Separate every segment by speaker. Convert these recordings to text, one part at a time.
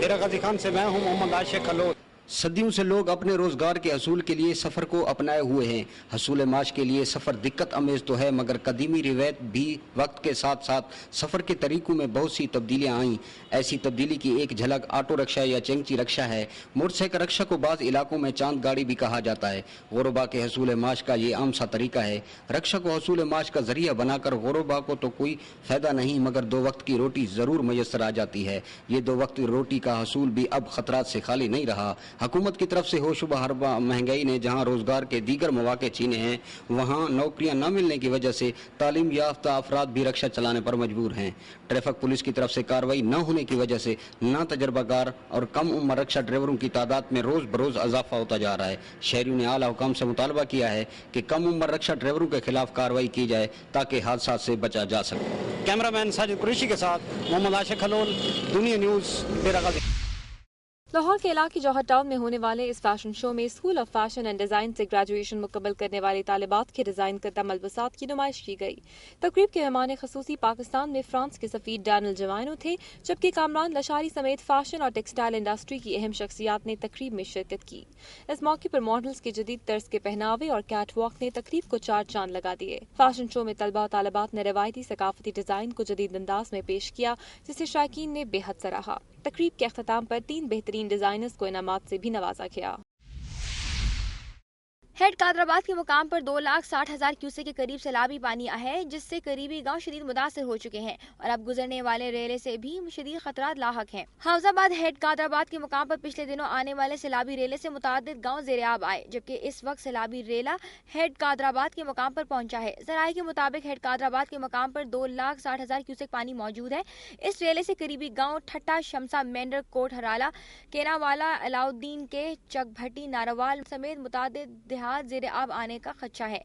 Speaker 1: डेरा गाजी खान से मैं हूँ मोहम्मद आशिक खलोल।
Speaker 2: सदियों से लोग अपने रोजगार के हसूल के लिए सफर को अपनाए हुए हैं। हसूल माश के लिए सफर दिक्कत अमेज तो है, मगर कदीमी रिवायत भी वक्त के साथ साथ सफर के तरीकों में बहुत सी तब्दीलियां आईं। ऐसी तब्दीली की एक झलक ऑटो रिक्शा या चेंगची रिक्शा है। मोटरसाइकिल रिक्शा को बाज़ इलाकों में चांद गाड़ी भी कहा जाता है। गुरबा के हसूल माश का ये आम सा तरीका है। रिक्शा को हसूल माश का जरिया बनाकर गुरबा को तो कोई फायदा नहीं, मगर दो वक्त की रोटी जरूर मैसर आ जाती है। ये दो वक्त की रोटी का हसूल भी अब खतरात से खाली नहीं रहा। हुकूमत की तरफ से होशुबा हरबा महंगाई ने जहां रोजगार के दीगर मौके छीने हैं, वहां नौकरियां न मिलने की वजह से तालीम याफ्ता अफराद भी रिक्शा चलाने पर मजबूर हैं। ट्रैफिक पुलिस की तरफ से कार्रवाई न होने की वजह से ना तजर्बाकार और कम उम्र रिक्शा ड्राइवरों की तादाद में रोज बरोज इजाफा होता जा रहा है। शहरियों ने आला हुकाम से मुतालबा किया है कि कम उम्र रिक्शा ड्राइवरों के खिलाफ कार्रवाई की जाए ताकि हादसा से बचा जा सके।
Speaker 1: कैमरामैन साजिद कुरैशी के साथ मोहम्मद आशिक खलोल, दुनिया न्यूज़, डेरा गाजी।
Speaker 3: लाहौर के इलाके जौहर टाउन में होने वाले इस फैशन शो में school of fashion and design से ग्रेजुएशन मुकम्मल करने वाली तालिबात के डिज़ाइन करदा मलबूसात की नुमाइश की गई। तकरीब के मेहमान खसूसी पाकिस्तान में फ्रांस के सफ़ीर डैनियल जवाइनो थे, जबकि कामरान लशारी समेत फैशन और टेक्सटाइल इंडस्ट्री की अहम शख्सियात ने तकरीब में शिरकत की। इस मौके पर मॉडल्स के जदीद तर्ज के पहनावे और कैट वॉक ने तकरीब को चार चांद लगा दिए। फैशन शो में तलबा और तालिबात ने रवायती सकाफती डिज़ाइन को जदीद अंदाज में पेश किया, जिसे शायकीन ने बेहद सराहा। तकरीब के अख्ताम पर 3 बेहतरीन डिजाइनर्स को इनामात से भी नवाजा गया। हेड कादराबाद के मुकाम पर 2,60,000 क्यूसेक के करीब सैलाबी पानी आया है, जिससे करीबी गांव शदीद मुतासर हो चुके हैं और अब गुजरने वाले रेले से भी शदीद खतरात लाहक हैं। हाउजाबाद हेड कादराबाद के मुकाम पर पिछले दिनों आने वाले सैलाबी रेले से मुतादिद गांव ज़ेर-ए-आब आए, जबकि इस वक्त सैलाबी रेला हेड कादराबाद के मुकाम पर पहुंचा है। ज़राए के मुताबिक हेड कादराबाद के मुकाम पर 2,60,000 क्यूसेक पानी मौजूद है। इस रेले से करीबी गाँव ठट्टा, शमसा, मेंढर, कोट हराला, केनावाला, अलाउद्दीन के, चकभट्टी, नारावाल समेत मुतादिद ज़ेर आब आने का खदशा है।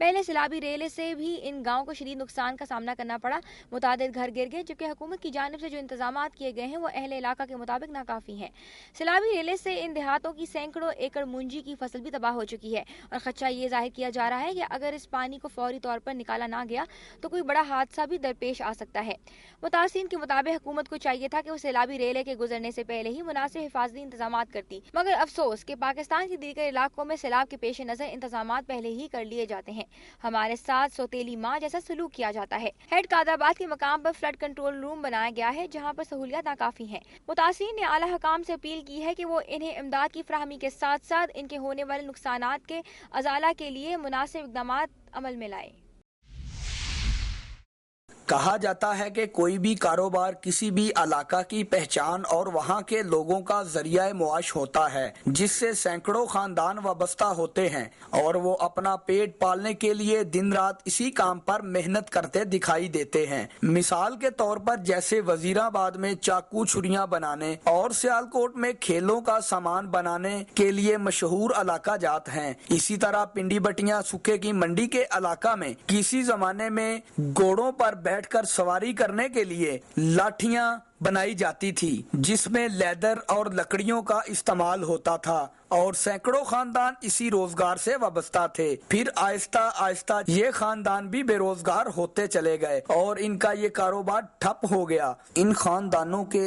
Speaker 3: पहले सैलाबी रेले से भी इन गाँव को शदीद नुकसान का सामना करना पड़ा। मुतादिद घर गिर गए, जबकि हुकूमत की जानिब से जो इंतजाम किए गए हैं वो अहले इलाका के मुताबिक नाकाफी हैं। सैलाबी रेले से इन देहातों की सैकड़ों एकड़ मूंजी की फसल भी तबाह हो चुकी है और खदशा ये जाहिर किया जा रहा है कि अगर इस पानी को फौरी तौर पर निकाला ना गया तो कोई बड़ा हादसा भी दरपेश आ सकता है। मुतासिरीन के मुताबिक हुकूमत को चाहिए था कि वो सैलाबी रेले के गुजरने से पहले ही मुनासिब हिफाजती इंतजाम करती, मगर अफसोस कि पाकिस्तान के दीगर इलाकों में सैलाब के पेश नजर इंतजामात पहले ही कर लिए जाते हैं। हमारे साथ सौतेली माँ जैसा सलूक किया जाता है। हेड कादराबाद के मकाम पर फ्लड कंट्रोल रूम बनाया गया है, जहाँ पर सहूलियत नाकाफी हैं। मुतासिरीन ने आला हकाम से अपील की है कि वो इन्हें इमदाद की फराहमी के साथ साथ इनके होने वाले नुकसानात के अजाला के लिए मुनासिब इक़दामात अमल में लाए।
Speaker 4: कहा जाता है कि कोई भी कारोबार किसी भी इलाका की पहचान और वहाँ के लोगों का जरिया मुआश होता है, जिससे सैकड़ों खानदान वाबस्ता होते हैं और वो अपना पेट पालने के लिए दिन रात इसी काम पर मेहनत करते दिखाई देते हैं। मिसाल के तौर पर जैसे वजीराबाद में चाकू छुरियां बनाने और सियालकोट में खेलों का सामान बनाने के लिए मशहूर इलाका जात हैं। इसी तरह पिंडी बटिया सूखे की मंडी के इलाका में किसी जमाने में घोड़ों पर बैठकर सवारी करने के लिए लाठियां बनाई जाती थी, जिसमें लेदर और लकड़ियों का इस्तेमाल होता था और सैकड़ों खानदान इसी रोजगार से वाबस्ता थे। फिर आहिस्ता आहिस्ता ये खानदान भी बेरोजगार होते चले गए और इनका ये कारोबार ठप हो गया। इन खानदानों के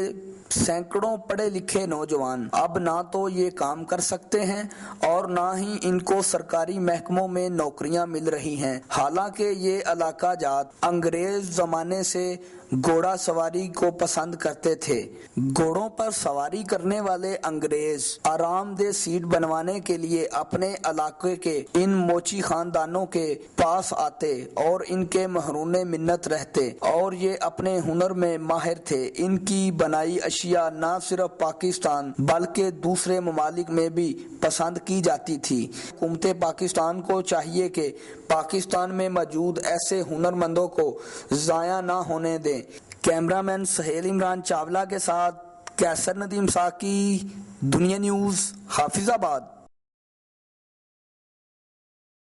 Speaker 4: सैकड़ों पढ़े लिखे नौजवान अब ना तो ये काम कर सकते हैं और ना ही इनको सरकारी महकमों में नौकरियां मिल रही हैं। हालांकि ये इलाका जात अंग्रेज जमाने से घोड़ा सवारी को पसंद करते थे। घोड़ों पर सवारी करने वाले अंग्रेज आरामदेह सीट बनवाने के लिए अपने इलाके के इन मोची खानदानों के पास आते और इनके महरूने मिन्नत रहते और ये अपने हुनर में माहिर थे। इनकी बनाई अशिया न सिर्फ पाकिस्तान बल्कि दूसरे ममालिक में भी पसंद की जाती थी। हुकूमत पाकिस्तान को चाहिए कि पाकिस्तान में मौजूद ऐसे हुनरमंदों को जाया ना होने दें। कैमरामैन सहेल इमरान चावला के साथ कैसर नदीम साकी, दुनिया न्यूज़, हाफिजाबाद।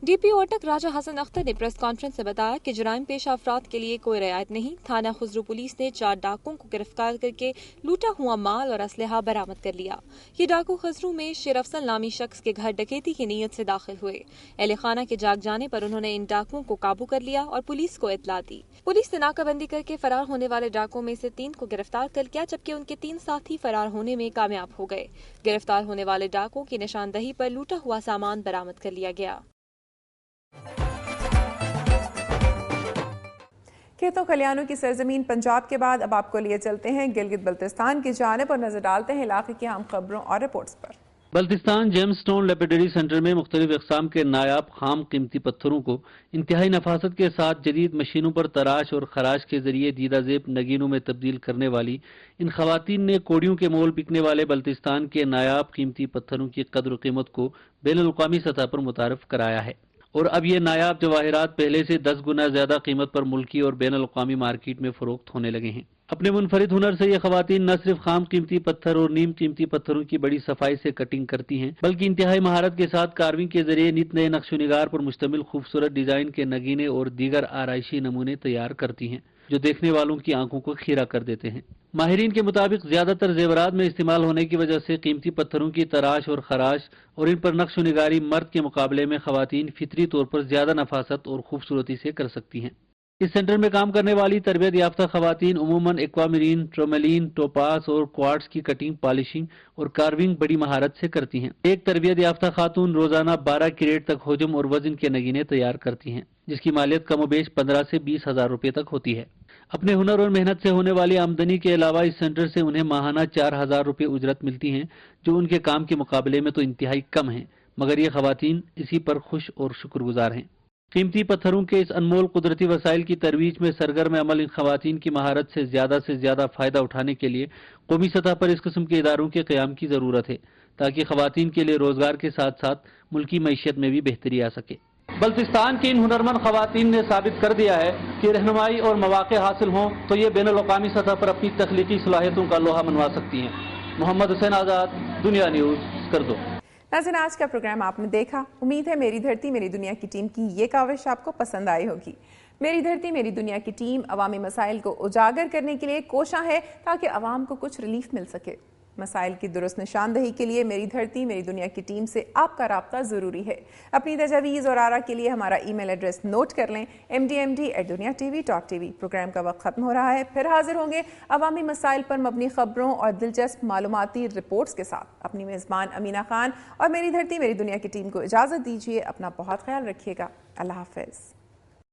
Speaker 5: ڈی پی او اٹک راجہ حسن اختر نے پریس کانفرنس سے بتایا کہ جرائم پیشہ افراد کے لیے کوئی رعایت نہیں. تھانہ خسرو پولیس نے 4 ڈاکوؤں کو گرفتار کر کے لوٹا ہوا مال اور اسلحہ برآمد کر لیا. یہ ڈاکو خسرو میں شیر افضل نامی شخص کے گھر ڈکیتی کی نیت سے داخل ہوئے. اہل خانہ کے جاگ جانے پر انہوں نے ان ڈاکوؤں کو قابو کر لیا اور پولیس کو اطلاع دی. پولیس نے ناکہ بندی کر کے فرار ہونے والے ڈاکوؤں میں سے 3 کو گرفتار کر لیا، جبکہ ان کے 3 ساتھی فرار ہونے میں کامیاب ہو گئے. گرفتار ہونے والے ڈاکوؤں کی نشاندہی پر لوٹا ہوا سامان برآمد کر لیا گیا.
Speaker 6: کھیتوں کھلیانوں کی سرزمین پنجاب کے بعد اب آپ کو لیے چلتے ہیں گلگت بلتستان کی جانب اور نظر ڈالتے ہیں علاقے کی اہم خبروں اور رپورٹس پر.
Speaker 7: Baltistan James Stone laboratory centre میں مختلف اقسام کے نایاب خام قیمتی پتھروں کو انتہائی نفاست کے ساتھ جدید مشینوں پر تراش اور خراش کے ذریعے دیدہ زیب نگینوں میں تبدیل کرنے والی ان خواتین نے کوڑیوں کے مول بکنے والے بلتستان کے نایاب قیمتی پتھروں کی قدر و قیمت کو بین الاقوامی سطح پر متعارف کرایا ہے، اور اب یہ نایاب جواہرات پہلے سے 10 گنا زیادہ قیمت پر ملکی اور بین الاقوامی مارکیٹ میں فروخت ہونے لگے ہیں. اپنے منفرد ہنر سے یہ خواتین نہ صرف خام قیمتی پتھر اور نیم قیمتی پتھروں کی بڑی صفائی سے کٹنگ کرتی ہیں، بلکہ انتہائی مہارت کے ساتھ کارونگ کے ذریعے نت نئے نقش و نگار پر مشتمل خوبصورت ڈیزائن کے نگینے اور دیگر آرائشی نمونے تیار کرتی ہیں جو دیکھنے والوں کی آنکھوں کو خیرہ کر دیتے ہیں. ماہرین کے مطابق زیادہ تر زیورات میں استعمال ہونے کی وجہ سے قیمتی پتھروں کی تراش اور خراش اور ان پر نقش و نگاری مرد کے مقابلے میں خواتین فطری طور پر زیادہ نفاست اور خوبصورتی سے کر سکتی ہیں. اس سینٹر میں کام کرنے والی تربیت یافتہ خواتین عموماً ایکوامرین، ٹرومیلین، ٹوپاس اور کوارٹز کی کٹنگ، پالشنگ اور کارونگ بڑی مہارت سے کرتی ہیں. ایک تربیت یافتہ خاتون روزانہ 12 کیریٹ تک حجم اور وزن کے نگینے تیار کرتی ہیں، جس کی مالیت کم و بیش 15 سے 20 ہزار روپے تک ہوتی ہے. اپنے ہنر اور محنت سے ہونے والی آمدنی کے علاوہ اس سینٹر سے انہیں ماہانہ 4,000 روپے اجرت ملتی ہیں، جو ان کے کام کے مقابلے میں تو انتہائی کم ہیں، مگر یہ خواتین اسی پر خوش اور شکر گزار ہیں. قیمتی پتھروں کے اس انمول قدرتی وسائل کی ترویج میں سرگرم عمل ان خواتین کی مہارت سے زیادہ فائدہ اٹھانے کے لیے قومی سطح پر اس قسم کے اداروں کے قیام کی ضرورت ہے، تاکہ خواتین کے لیے روزگار کے ساتھ ساتھ ملکی معیشت میں بھی بہتری آ سکے. بلتستان کی ان ہنرمند خواتین نے ثابت کر دیا ہے کہ رہنمائی اور مواقع حاصل ہوں تو یہ بین الاقوامی سطح پر اپنی تخلیقی صلاحیتوں کا لوہا منوا سکتی ہیں. محمد حسین آزاد، دنیا نیوز، اسکردو.
Speaker 6: ناظرین، آج کا پروگرام آپ نے دیکھا. امید ہے میری دھرتی میری دنیا کی ٹیم کی یہ کاوش آپ کو پسند آئی ہوگی. میری دھرتی میری دنیا کی ٹیم عوامی مسائل کو اجاگر کرنے کے لیے کوشاں ہے تاکہ عوام کو کچھ ریلیف مل سکے. مسائل کی درست نشاندہی کے لیے میری دھرتی میری دنیا کی ٹیم سے آپ کا رابطہ ضروری ہے. اپنی تجاویز اور آراء کے لیے ہمارا ای میل ایڈریس نوٹ کر لیں: mdmd@duniatv.tv. پروگرام کا وقت ختم ہو رہا ہے. پھر حاضر ہوں گے عوامی مسائل پر مبنی خبروں اور دلچسپ معلوماتی رپورٹس کے ساتھ. اپنی میزبان امینہ خان اور میری دھرتی میری دنیا کی ٹیم کو اجازت دیجیے. اپنا بہت خیال رکھیے گا. اللہ حافظ.